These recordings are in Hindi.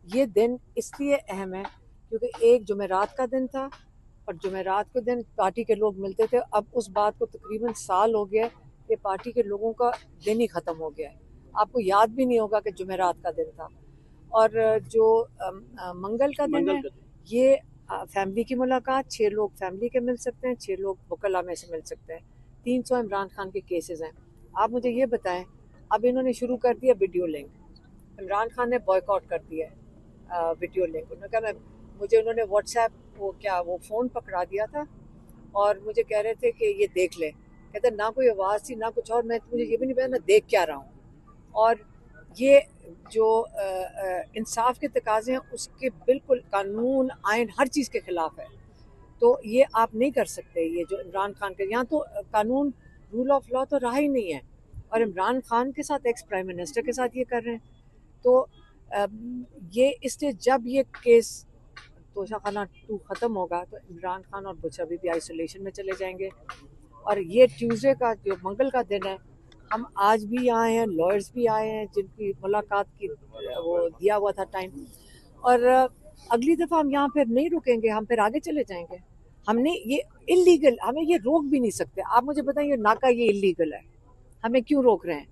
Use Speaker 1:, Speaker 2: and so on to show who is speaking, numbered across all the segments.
Speaker 1: ये दिन इसलिए अहम है क्योंकि एक जुमेरात का दिन था और जुमेरात के दिन पार्टी के लोग मिलते थे। अब उस बात को तकरीबन साल हो गया कि पार्टी के लोगों का दिन ही ख़त्म हो गया है। आपको याद भी नहीं होगा कि जुमेरात का दिन था। और जो मंगल का दिन है, ये फैमिली की मुलाकात, 6 लोग फैमिली के मिल सकते हैं, 6 लोग वकला में से मिल सकते हैं। 300 इमरान खान के केसेस हैं। आप मुझे ये बताएं, अब इन्होंने शुरू कर दिया वीडियो लिंक। इमरान खान ने बॉयकॉट कर दिया है वीडियो लिंक। उन्होंने कहा मुझे उन्होंने व्हाट्सएप वो फ़ोन पकड़ा दिया था और मुझे कह रहे थे कि ये देख ले। कहते ना कोई आवाज़ थी ना कुछ और, मैं मुझे ये भी नहीं पता मैं देख क्या रहा हूँ। और ये जो इंसाफ के तकाजे हैं उसके बिल्कुल कानून आयन हर चीज़ के ख़िलाफ़ है। तो ये आप नहीं कर सकते। ये जो इमरान खान के यहाँ तो कानून रूल ऑफ लॉ तो रहा ही नहीं है और इमरान खान के साथ एक्स प्राइम मिनिस्टर के साथ ये कर रहे हैं। तो ये इसलिए जब ये केस तोशाखाना 2 ख़त्म होगा तो इमरान खान और बुशरा बीबी आइसोलेशन में चले जाएंगे। और ये ट्यूसडे का जो मंगल का दिन है, हम आज भी आए हैं, लॉयर्स भी आए हैं जिनकी मुलाकात की वो दिया हुआ था टाइम। और अगली दफ़ा हम यहाँ फिर नहीं रुकेंगे, हम फिर आगे चले जाएंगे। हमने ये इलीगल, हमें ये रोक भी नहीं सकते। आप मुझे बताइए, नाका ये इलीगल है, हमें क्यों रोक रहे हैं?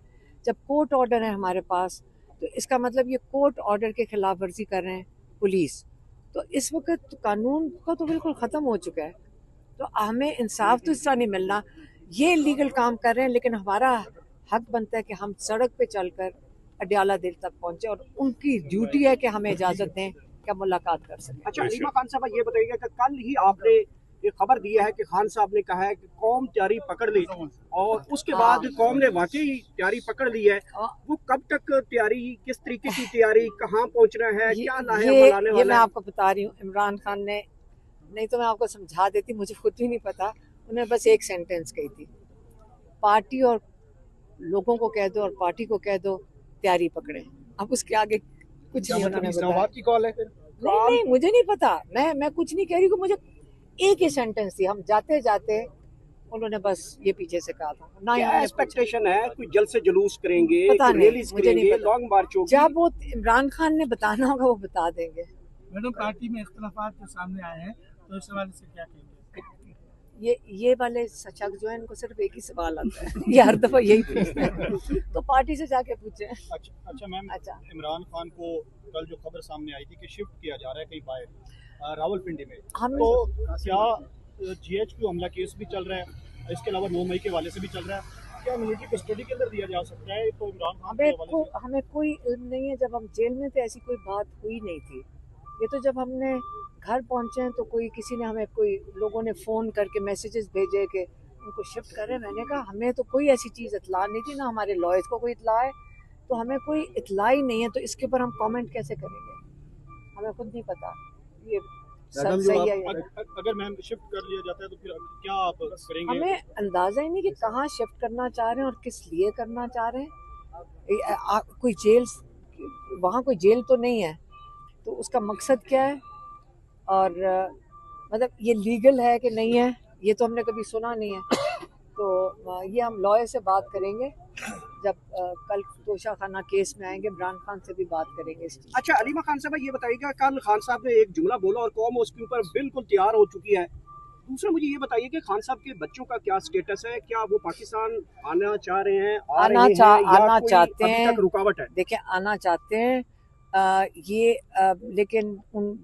Speaker 1: जब कोर्ट ऑर्डर है हमारे पास तो इसका मतलब ये कोर्ट ऑर्डर के खिलाफ वर्जी कर रहे हैं पुलिस। तो इस वक्त कानून का तो बिल्कुल ख़त्म हो चुका है। तो हमें इंसाफ तो इस तरह नहीं मिलना। ये लीगल काम कर रहे हैं, लेकिन हमारा हक बनता है कि हम सड़क पे चलकर अडयाला दिल तक पहुंचे और उनकी ड्यूटी है कि हमें इजाज़त दें कि हम मुलाकात कर सकें।
Speaker 2: अच्छा अलीमा खान साहब, ये बताइएगा कि कल ही आपने ये खबर दी है कि खान साहब ने कहा है कि कौम तैयारी पकड़ ली और उसके बाद कौम ने वाकई तैयारी पकड़ ली है। वो कब तक तैयारी, किस तरीके की तैयारी, कहाँ पहुँचना है, क्या लाने वाला
Speaker 1: ये मैं आपको बता रही हूँ। इमरान खान ने, नहीं तो मैं आपको समझा देती, मुझे खुद ही नहीं पता। उन्होंने बस एक सेंटेंस कही थी, पार्टी और लोगों को कह दो और पार्टी को कह दो तैयारी पकड़े। अब उसके आगे कुछ नहीं उन्होंने बताया।
Speaker 2: की कॉल है फिर?
Speaker 1: नहीं, मुझे नहीं पता, मैं कुछ नहीं कह रही हूँ। मुझे एक ही सेंटेंस थी, हम जाते जाते उन्होंने बस ये पीछे से कहा था ना।
Speaker 2: क्या एक्सपेक्टेशन है? कोई जल्द से जुलूस करेंगे,
Speaker 1: पता नहीं,
Speaker 2: रैलीज
Speaker 1: मुझे नहीं
Speaker 2: करेंगे,
Speaker 1: पता।
Speaker 2: लॉन्ग मार्च होगी?
Speaker 1: जब वो इमरान खान ने बताना होगा वो बता देंगे।
Speaker 3: मैडम, पार्टी में इख्तलाफात जो सामने आए हैं तो इस हवाले से क्या कहेंगे?
Speaker 1: ये वाले शख्स जो है इनको सिर्फ एक ही सवाल आता है ये हर दफा यही पूछते हैं तो पार्टी से जाके पूछे।
Speaker 4: अच्छा मैम, इमरान खान को कल जो खबर सामने आई थी कि शिफ्ट किया जा रहा है कहीं बाहर रावलपिंडी में, तो क्या GHQ हमला केस भी चल रहा है, इसके अलावा 9 मई के हवाले से भी चल रहा है, क्या मिलिट्री कस्टडी के अंदर दिया जा सकता है? तो इमरान खान
Speaker 1: हमें कोई इल्म नहीं है। जब हम जेल में थे ऐसी कोई बात हुई नहीं थी। ये तो जब हमने घर पहुंचे हैं तो कोई किसी ने हमें, कोई लोगों ने फ़ोन करके मैसेजेस भेजे कि उनको शिफ्ट करें। मैंने कहा हमें तो कोई ऐसी चीज़ इतला नहीं थी, ना हमारे लॉयर्स को कोई इतला है, तो हमें कोई इतला ही नहीं है। तो इसके ऊपर हम कमेंट कैसे करेंगे? हमें खुद नहीं पता ये सब सही है।
Speaker 4: अगर मैम शिफ्ट कर लिया जाता है तो फिर क्या आप करेंगे?
Speaker 1: हमें अंदाज़ा ही नहीं कि कहाँ शिफ्ट करना चाह रहे हैं और किस लिए करना चाह रहे हैं। कोई जेल, वहाँ कोई जेल तो नहीं है, तो उसका मकसद क्या है? और मतलब ये लीगल है कि नहीं है, ये तो हमने कभी सुना नहीं है। तो ये हम लॉयर से बात करेंगे जब कल तोशाखाना केस में आएंगे, इमरान खान से भी बात करेंगे इस चीज़।
Speaker 2: अच्छा अलीमा खान साहब, ये बताइएगा, कल खान साहब ने एक जुमला बोला और कौम उसके ऊपर बिल्कुल तैयार हो चुकी है। दूसरा मुझे ये बताइए कि खान साहब के बच्चों का क्या स्टेटस है? क्या वो पाकिस्तान आना चाह रहे हैं,
Speaker 1: आना चाहते हैं?
Speaker 2: रुकावट है?
Speaker 1: देखिए, आना चाहते हैं लेकिन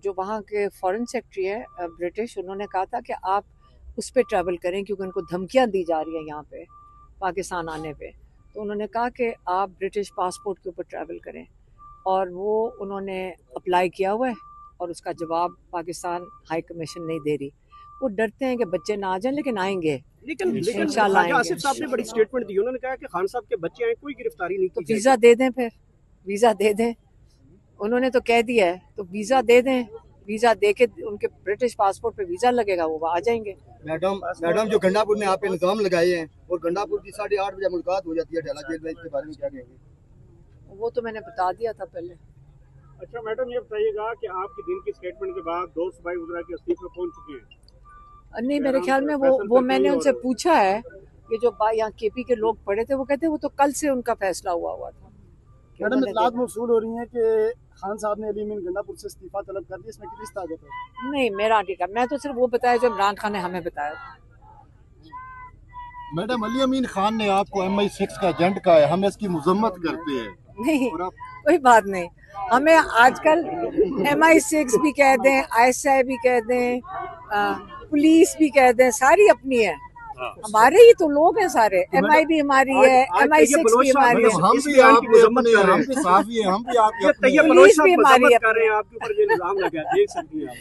Speaker 1: जो वहाँ के फॉरेन सेक्रेटरी है ब्रिटिश, उन्होंने कहा था कि आप उस पर ट्रैवल करें क्योंकि उनको धमकियाँ दी जा रही हैं यहाँ पे पाकिस्तान आने पे। तो उन्होंने कहा कि आप ब्रिटिश पासपोर्ट के ऊपर ट्रैवल करें, और वो उन्होंने अप्लाई किया हुआ है और उसका जवाब पाकिस्तान हाई कमीशन नहीं दे रही। वो डरते हैं कि बच्चे ना आ जाएं, लेकिन आएंगे,
Speaker 2: लेकिन
Speaker 1: इंशाल्लाह आएंगे।
Speaker 2: आसिफ साहब ने बड़ी स्टेटमेंट दी, उन्होंने कहा कि खान साहब के बच्चे हैं, कोई गिरफ्तारी नहीं की।
Speaker 1: तो वीज़ा दे दें, फिर वीज़ा दे दें। उन्होंने तो कह दिया है, तो वीज़ा दे दें। वीज़ा दे के उनके ब्रिटिश पासपोर्ट पे वीज़ा लगेगा, वो आ जाएंगे।
Speaker 5: मैडम जो गंडापुर ने आप पे इल्जाम लगाए हैं और गंडापुर की 8:30 बजे मुलाकात हो जाती है अडयाला जेल में, इसके बारे में क्या कहेंगे?
Speaker 1: वो तो मैंने बता दिया था पहले।
Speaker 4: अच्छा मैडम, ये बताइएगा कि आपके दिन की स्टेटमेंट के बाद 2 सूबाई वज़रा के इस्तीफे पहुंच चुके हैं।
Speaker 1: नहीं, मेरे ख्याल में वो मैंने उनसे पूछा है कि जो यहाँ KP के लोग पड़े थे, वो कहते वो तो कल से उनका फैसला हुआ था। कि
Speaker 6: मैडम
Speaker 1: उन्होंने
Speaker 6: इतलात मौसूल हो रही हैं कि खान साहब ने अली अमीन गंडापुर से इस्तीफा तलब कर दिया, इसमें कितनी ताकत है?
Speaker 1: नहीं, मेरा ठीक है, मैं तो सिर्फ वो बताया जो इमरान खान ने हमें बताया।
Speaker 5: मैडम अली अमीन खान ने आपको MI6 का एजेंट कहा है, हम इसकी मजम्मत करते हैं।
Speaker 1: नहीं, कोई बात नहीं, हमें आजकल MI6 भी कह दें, ISI भी कह दें, पुलिस भी कह दें, सारी अपनी है, हमारे ही तो लोग हैं सारे। MI भी हमारी है, MI6 भी हमारी है,
Speaker 5: हम भी आपकी मजम्मत कर रहे हैं, हम भी साफी हैं, हम भी आपके अपने हैं।
Speaker 1: पुलिस भी हमारी है।
Speaker 2: कर रहे हैं, आपके ऊपर ये इल्जाम लगा है, देख सकती हैं आप।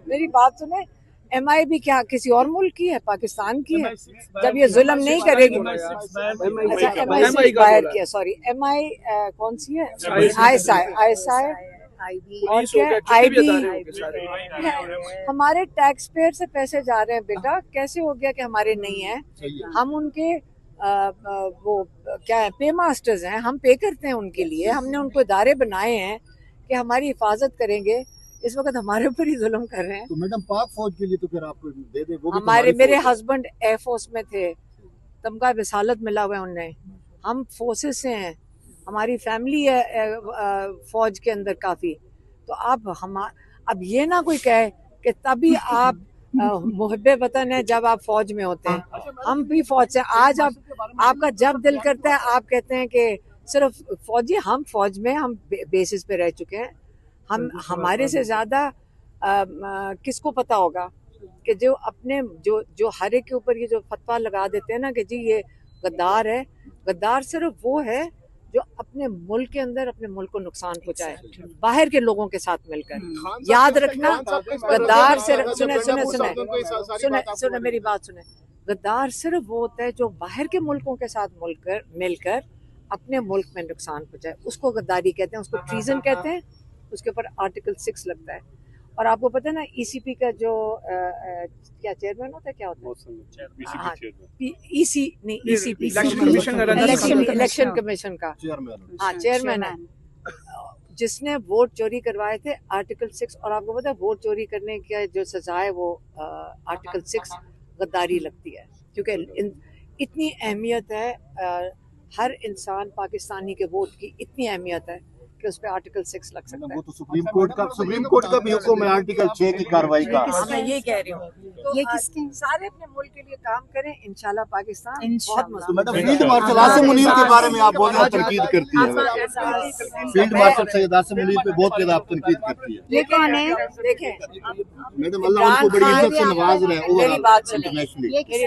Speaker 1: मेरी बात सुने, MI भी क्या किसी और मुल्क की है, पाकिस्तान की है? जब ये जुल्म नहीं करेगी। अच्छा, MI6 बाहर की है, सॉरी, MI कौन सी है? ISI और क्या IB। हमारे टैक्स पेयर से पैसे जा रहे हैं बेटा, कैसे हो गया कि हमारे नहीं है? हम उनके वो क्या है, पे मास्टर्स हैं, हम पे करते हैं उनके लिए, हमने उनको इदारे बनाए हैं कि हमारी हिफाजत करेंगे। इस वक्त हमारे ऊपर ही जुल्म कर रहे हैं।
Speaker 5: तो मैडम पाक फौज के लिए तो फिर आपको दे दे, वो भी
Speaker 1: हमारे मेरे हस्बैंड एयर फोर्स में थे, तमगा विसालत मिला हुआ है उन्हें, हम फोर्सेस से हैं, हमारी फैमिली है फौज के अंदर काफ़ी। तो अब ये ना कोई कहे कि तभी आप मुहब्बे वतन है जब आप फौज में होते हैं, हम भी फौज से। आज आपका जब दिल करता है आप कहते हैं कि सिर्फ फौजी, हम फौज में हम बेसिस पे रह चुके हैं। हम हमारे से ज़्यादा किसको पता होगा कि जो अपने जो हर एक के ऊपर ये जो फतवा लगा देते हैं ना कि जी ये गद्दार है, गद्दार सिर्फ वो है जो अपने मुल्क के अंदर अपने मुल्क को नुकसान पहुंचाए बाहर के लोगों के साथ मिलकर। याद रखना, गद्दार सिर्फ सुने मेरी बात सुने, गद्दार सिर्फ वो होता है जो बाहर के मुल्कों के साथ मिलकर अपने मुल्क में नुकसान पहुंचाए, उसको गद्दारी कहते हैं, उसको ट्रीजन कहते हैं, उसके ऊपर आर्टिकल 6 लगता है। और आपको पता है ना ECP का जो क्या चेयरमैन होता है, क्या होता है? ECP इलेक्शन कमीशन का चेयरमैन है, जिसने वोट चोरी करवाए थे आर्टिकल 6। और आपको पता है वोट चोरी करने की जो सजा है वो आर्टिकल 6 गद्दारी लगती है, क्योंकि इतनी अहमियत है हर इंसान पाकिस्तानी के वोट की, इतनी अहमियत है कि उस पे आर्टिकल 6 लग सकता है।
Speaker 5: वो तो सुप्रीम कोर्ट का भी हुक्म है आर्टिकल 6 की कार्रवाई का।
Speaker 1: मैं ये कह रही हूँ, ये किसके सारे अपने मुल्क के लिए काम करें, इंशाल्लाह पाकिस्तान बहुत मजबूत।
Speaker 5: Madam field marshal Asim Munir के बारे में आप बहुत ज्यादा तनकीद करती है, फील्ड मार्शल सैयद आसिम मुनीर पे बहुत ज्यादा आप तनकीद करती है।
Speaker 1: देखें
Speaker 5: मैडम अल्लाह उनको बड़ी इज्जत से नवाज रहे हैं।
Speaker 1: मेरी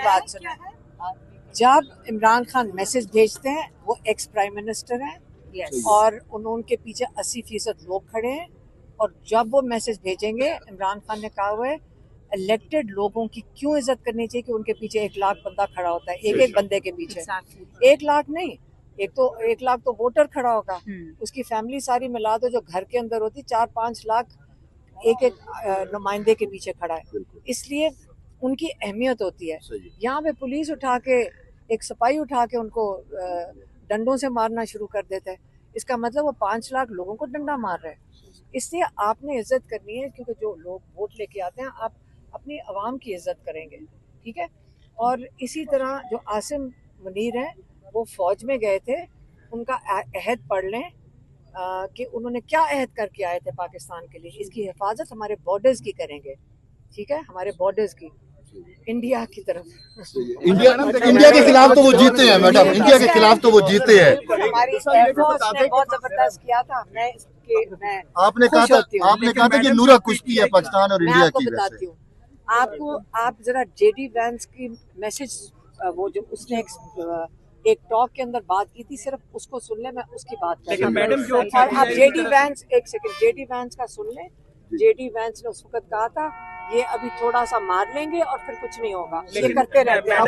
Speaker 1: बात सुने, जब इमरान खान मैसेज भेजते हैं, वो एक्स प्राइम मिनिस्टर हैं और उनके पीछे 80% लोग खड़े हैं, और जब वो मैसेज भेजेंगे, इमरान खान ने कहा हुआ है इलेक्टेड लोगों की क्यों इज्जत करनी चाहिए कि उनके पीछे 1 लाख बंदा खड़ा होता है, एक बंदे के पीछे 1 लाख नहीं, 1 लाख तो वोटर खड़ा होगा, उसकी फैमिली सारी मिला दो जो घर के अंदर होती, 4-5 लाख एक नुमाइंदे के पीछे खड़ा है। इसलिए उनकी अहमियत होती है। यहाँ पे पुलिस उठा के, एक सिपाही उठा के उनको डंडों से मारना शुरू कर देता है, इसका मतलब वो 5 लाख लोगों को डंडा मार रहा है। इसलिए आपने इज्जत करनी है, क्योंकि जो लोग वोट लेके आते हैं आप अपनी आवाम की इज्जत करेंगे, ठीक है। और इसी तरह जो आसिम मुनीर हैं वो फौज में गए थे, उनका अहद पढ़ लें कि उन्होंने क्या अहद करके आए थे पाकिस्तान के लिए। इसकी हिफाजत हमारे बॉर्डर्स की करेंगे, ठीक है, हमारे बॉर्डर्स की, इंडिया की तरफ।
Speaker 5: इंडिया के खिलाफ तो वो जीते हैं मैडम, इंडिया के खिलाफ तो वो जीते हैं।
Speaker 1: हमारी एयरफोर्स ने बहुत जबरदस्त किया था।
Speaker 5: आपने कहा था कि नूरा कुश्ती है पाकिस्तान और इंडिया की।
Speaker 1: बताती हूँ आपको, आप जरा JD वैंस की मैसेज, वो जो उसने एक टॉक के अंदर बात की थी, सिर्फ उसको सुन ले, मैं उसकी बात कर रही हूँ। मैडम जो आप JD वैंस, एक सेकंड, JD वैंस का सुन ले। JD वैंस ने उस वक्त कहा था ये अभी थोड़ा सा मार लेंगे और फिर कुछ नहीं होगा, ये करते रहते हैं।